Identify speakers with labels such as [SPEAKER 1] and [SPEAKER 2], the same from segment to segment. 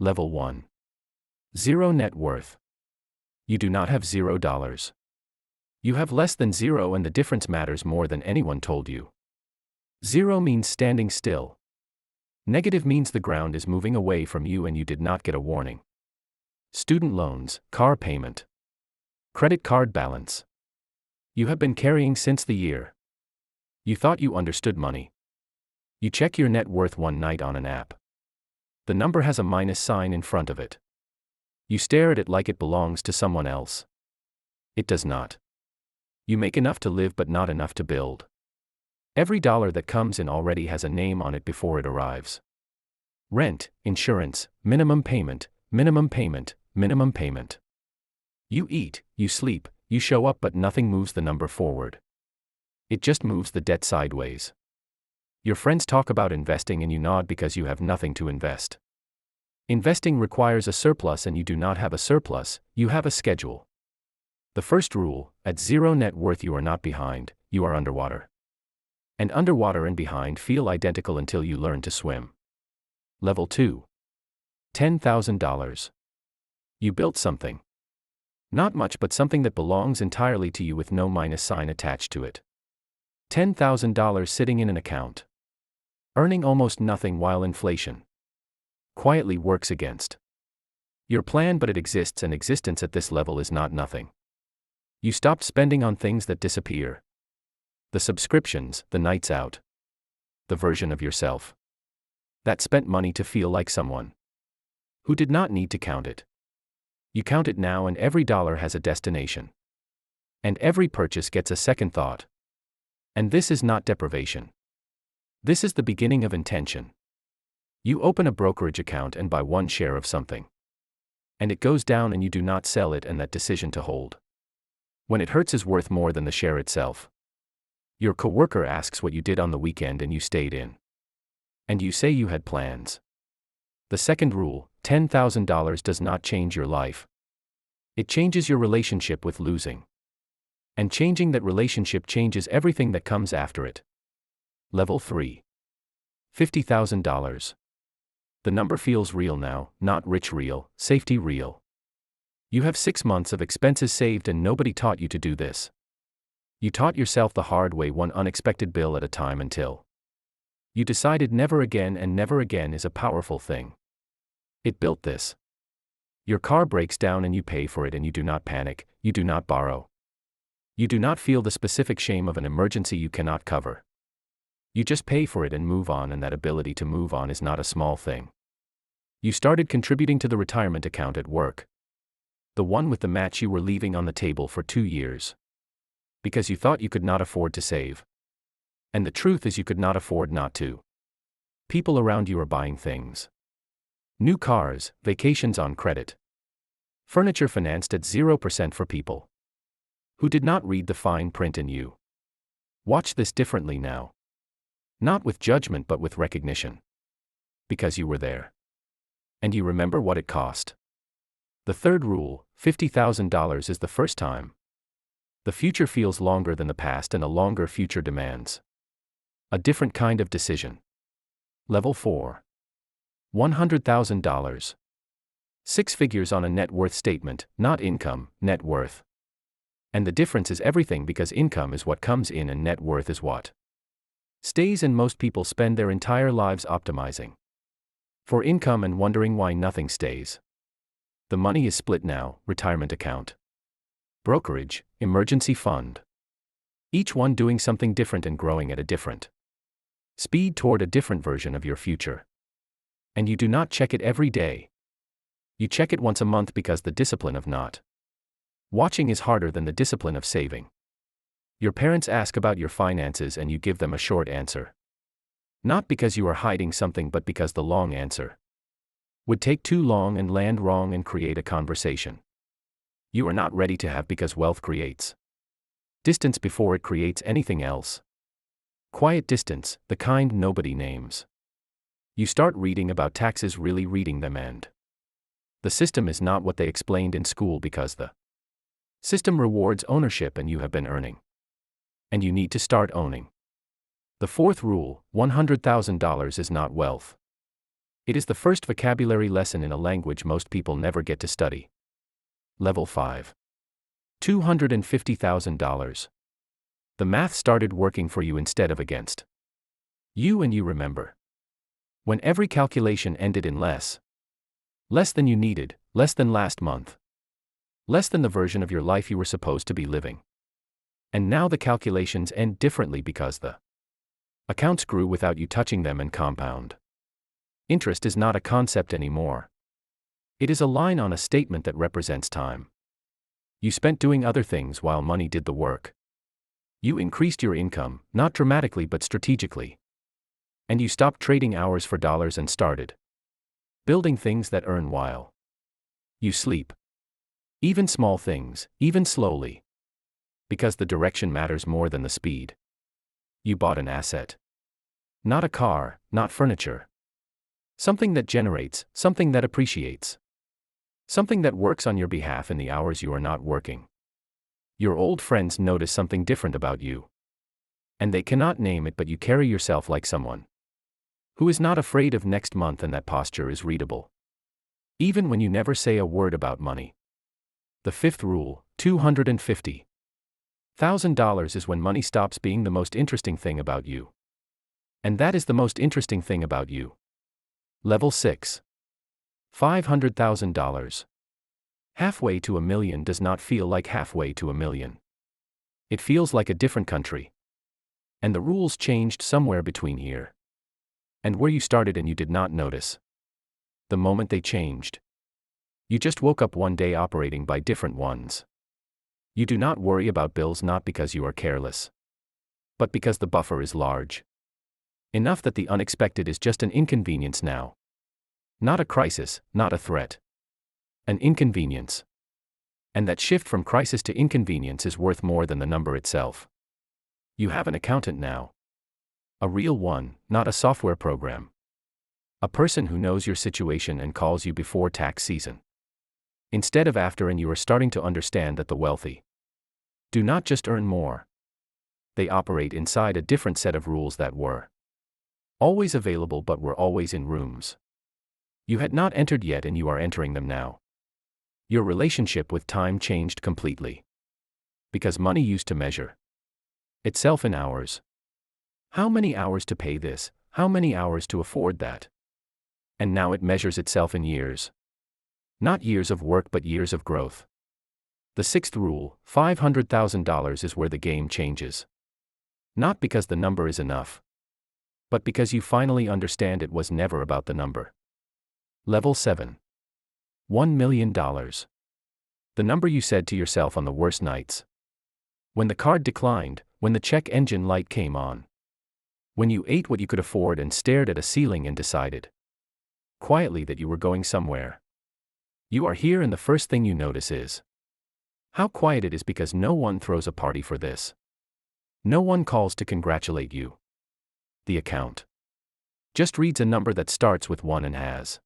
[SPEAKER 1] Level 1. Zero net worth. You do not have $0. You have less than zero, and the difference matters more than anyone told you. Zero means standing still. Negative means the ground is moving away from you and you did not get a warning. Student loans, car payment, credit card balance. You have been carrying since the year. You thought you understood money. You check your net worth one night on an app. The number has a minus sign in front of it. You stare at it like it belongs to someone else. It does not. You make enough to live but not enough to build. Every dollar that comes in already has a name on it before it arrives. Rent, insurance, minimum payment, minimum payment, minimum payment. You eat, you sleep, you show up, but nothing moves the number forward. It just moves the debt sideways. Your friends talk about investing and you nod because you have nothing to invest. Investing requires a surplus and you do not have a surplus, you have a schedule. The first rule: at zero net worth you are not behind, you are underwater. And underwater and behind feel identical until you learn to swim. Level 2. $10,000. You built something. Not much, but something that belongs entirely to you with no minus sign attached to it. $10,000 sitting in an account. Earning almost nothing while inflation quietly works against your plan, but it exists, and existence at this level is not nothing. You stopped spending on things that disappear. The subscriptions, the nights out. The version of yourself that spent money to feel like someone who did not need to count it. You count it now, and every dollar has a destination. And every purchase gets a second thought. And this is not deprivation. This is the beginning of intention. You open a brokerage account and buy one share of something. And it goes down and you do not sell it, and that decision to hold when it hurts is worth more than the share itself. Your coworker asks what you did on the weekend and you stayed in. And you say you had plans. The second rule: $10,000 does not change your life. It changes your relationship with losing. And changing that relationship changes everything that comes after it. Level 3. $50,000. The number feels real now, not rich real, safety real. You have 6 months of expenses saved and nobody taught you to do this. You taught yourself the hard way, one unexpected bill at a time, until you decided never again, and never again is a powerful thing. It built this. Your car breaks down and you pay for it, and you do not panic, you do not borrow. You do not feel the specific shame of an emergency you cannot cover. You just pay for it and move on, and that ability to move on is not a small thing. You started contributing to the retirement account at work. The one with the match you were leaving on the table for 2 years. Because you thought you could not afford to save. And the truth is you could not afford not to. People around you are buying things. New cars, vacations on credit. Furniture financed at 0% for people who did not read the fine print in you. Watch this differently now. Not with judgment but with recognition. Because you were there. And you remember what it cost. The third rule: $50,000 is the first time. The future feels longer than the past, and a longer future demands a different kind of decision. Level 4. $100,000. 6 figures on a net worth statement, not income, net worth. And the difference is everything, because income is what comes in and net worth is what stays, and most people spend their entire lives optimizing for income and wondering why nothing stays. The money is split now: retirement account, brokerage, emergency fund. Each one doing something different and growing at a different speed toward a different version of your future. And you do not check it every day. You check it once a month, because the discipline of not watching is harder than the discipline of saving. Your parents ask about your finances and you give them a short answer. Not because you are hiding something, but because the long answer would take too long and land wrong and create a conversation you are not ready to have, because wealth creates distance before it creates anything else. Quiet distance, the kind nobody names. You start reading about taxes, really reading them, and the system is not what they explained in school, because the system rewards ownership and you have been earning. And you need to start owning. The fourth rule: $100,000 is not wealth. It is the first vocabulary lesson in a language most people never get to study. Level 5. $250,000. The math started working for you instead of against you, and you remember. When every calculation ended in less than you needed, less than last month, less than the version of your life you were supposed to be living. And now the calculations end differently because the accounts grew without you touching them and compound. Interest is not a concept anymore. It is a line on a statement that represents time. You spent doing other things while money did the work. You increased your income, not dramatically but strategically. And you stopped trading hours for dollars and started building things that earn while you sleep. Even small things, even slowly. Because the direction matters more than the speed. You bought an asset. Not a car, not furniture. Something that generates, something that appreciates. Something that works on your behalf in the hours you are not working. Your old friends notice something different about you. And they cannot name it, but you carry yourself like someone who is not afraid of next month, and that posture is readable. Even when you never say a word about money. The fifth rule, $250,000 is when money stops being the most interesting thing about you. And that is the most interesting thing about you. Level 6. $500,000. Halfway to $1 million does not feel like halfway to $1 million. It feels like a different country. And the rules changed somewhere between here and where you started, and you did not notice. The moment they changed. You just woke up one day operating by different ones. You do not worry about bills, not because you are careless, but because the buffer is large. Enough that the unexpected is just an inconvenience now. Not a crisis, not a threat. An inconvenience. And that shift from crisis to inconvenience is worth more than the number itself. You have an accountant now. A real one, not a software program. A person who knows your situation and calls you before tax season, instead of after, and you are starting to understand that the wealthy do not just earn more. They operate inside a different set of rules that were always available but were always in rooms you had not entered yet, and you are entering them now. Your relationship with time changed completely. Because money used to measure itself in hours. How many hours to pay this? How many hours to afford that? And now it measures itself in years. Not years of work but years of growth. The sixth rule, $500,000, is where the game changes. Not because the number is enough, but because you finally understand it was never about the number. Level 7. $1 million. The number you said to yourself on the worst nights. When the card declined, when the check engine light came on. When you ate what you could afford and stared at a ceiling and decided quietly that you were going somewhere. You are here, and the first thing you notice is how quiet it is, because no one throws a party for this. No one calls to congratulate you. The account just reads a number that starts with 1 and has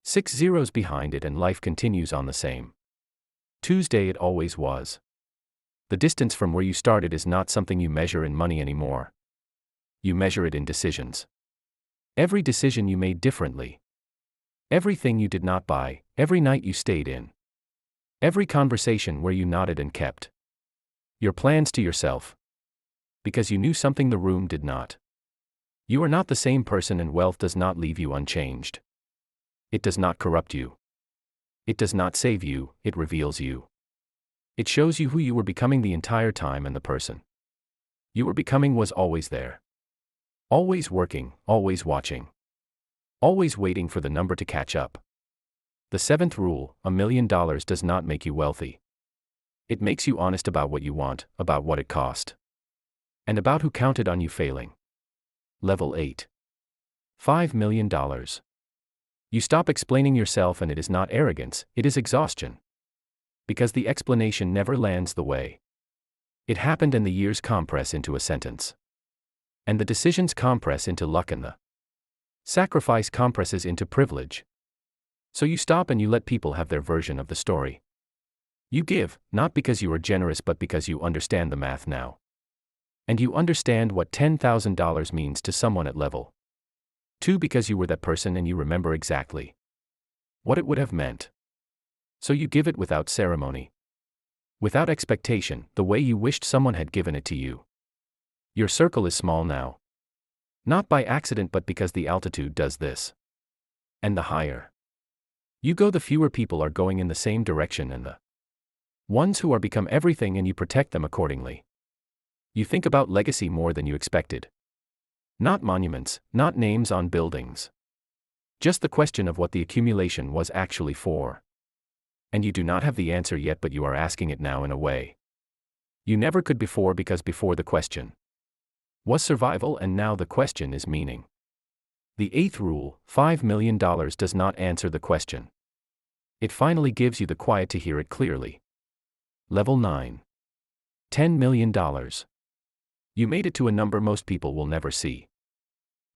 [SPEAKER 1] 6 zeros behind it, and life continues on the same Tuesday it always was. The distance from where you started is not something you measure in money anymore. You measure it in decisions. Every decision you made differently. Everything you did not buy, every night you stayed in. Every conversation where you nodded and kept your plans to yourself. Because you knew something the room did not. You are not the same person, and wealth does not leave you unchanged. It does not corrupt you. It does not save you, it reveals you. It shows you who you were becoming the entire time, and the person you were becoming was always there. Always working, always watching. Always waiting for the number to catch up. The seventh rule, $1 million does not make you wealthy. It makes you honest about what you want, about what it cost. And about who counted on you failing. Level 8. $5 million. You stop explaining yourself, and it is not arrogance, it is exhaustion. Because the explanation never lands the way it happened, and the years compress into a sentence. And the decisions compress into luck, and the sacrifice compresses into privilege. So you stop and you let people have their version of the story. You give, not because you are generous but because you understand the math now. And you understand what $10,000 means to someone at level 2 because you were that person and you remember exactly what it would have meant. So you give it without ceremony, without expectation, the way you wished someone had given it to you. Your circle is small now. Not by accident but because the altitude does this. And the higher you go, the fewer people are going in the same direction, and the ones who are become everything, and you protect them accordingly. You think about legacy more than you expected. Not monuments, not names on buildings. Just the question of what the accumulation was actually for. And you do not have the answer yet, but you are asking it now in a way you never could before, because before the question was survival and now the question is meaning. The 8th rule, $5 million does not answer the question. It finally gives you the quiet to hear it clearly. Level 9. $10 million. You made it to a number most people will never see.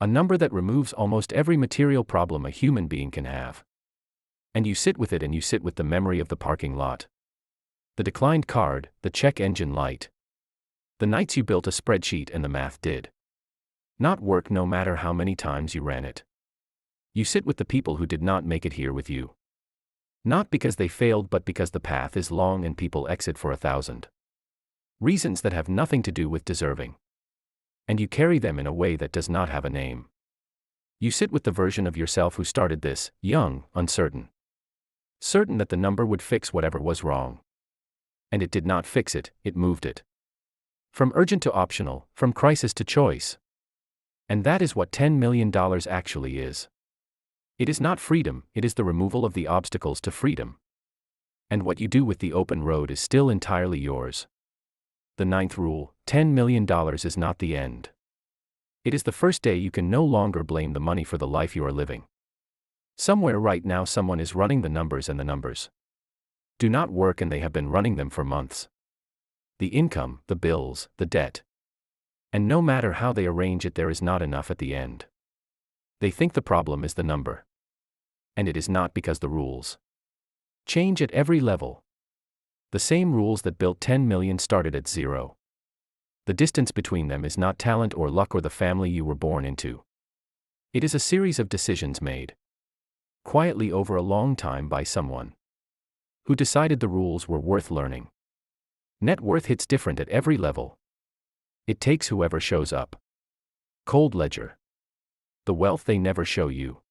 [SPEAKER 1] A number that removes almost every material problem a human being can have. And you sit with it, and you sit with the memory of the parking lot, the declined card, the check engine light, the nights you built a spreadsheet and the math did not work no matter how many times you ran it. You sit with the people who did not make it here with you. Not because they failed, but because the path is long and people exit for 1,000 reasons that have nothing to do with deserving. And you carry them in a way that does not have a name. You sit with the version of yourself who started this, young, uncertain. Certain that the number would fix whatever was wrong. And it did not fix it, it moved it. From urgent to optional, from crisis to choice. And that is what $10 million actually is. It is not freedom, it is the removal of the obstacles to freedom. And what you do with the open road is still entirely yours. The 9th rule, $10 million is not the end. It is the first day you can no longer blame the money for the life you are living. Somewhere right now someone is running the numbers, and the numbers do not work, and they have been running them for months. The income, the bills, the debt. And no matter how they arrange it, there is not enough at the end. They think the problem is the number. And it is not, because the rules change at every level. The same rules that built 10 million started at 0. The distance between them is not talent or luck or the family you were born into. It is a series of decisions made quietly over a long time by someone who decided the rules were worth learning. Net worth hits different at every level. It takes whoever shows up. Cold ledger. The wealth they never show you.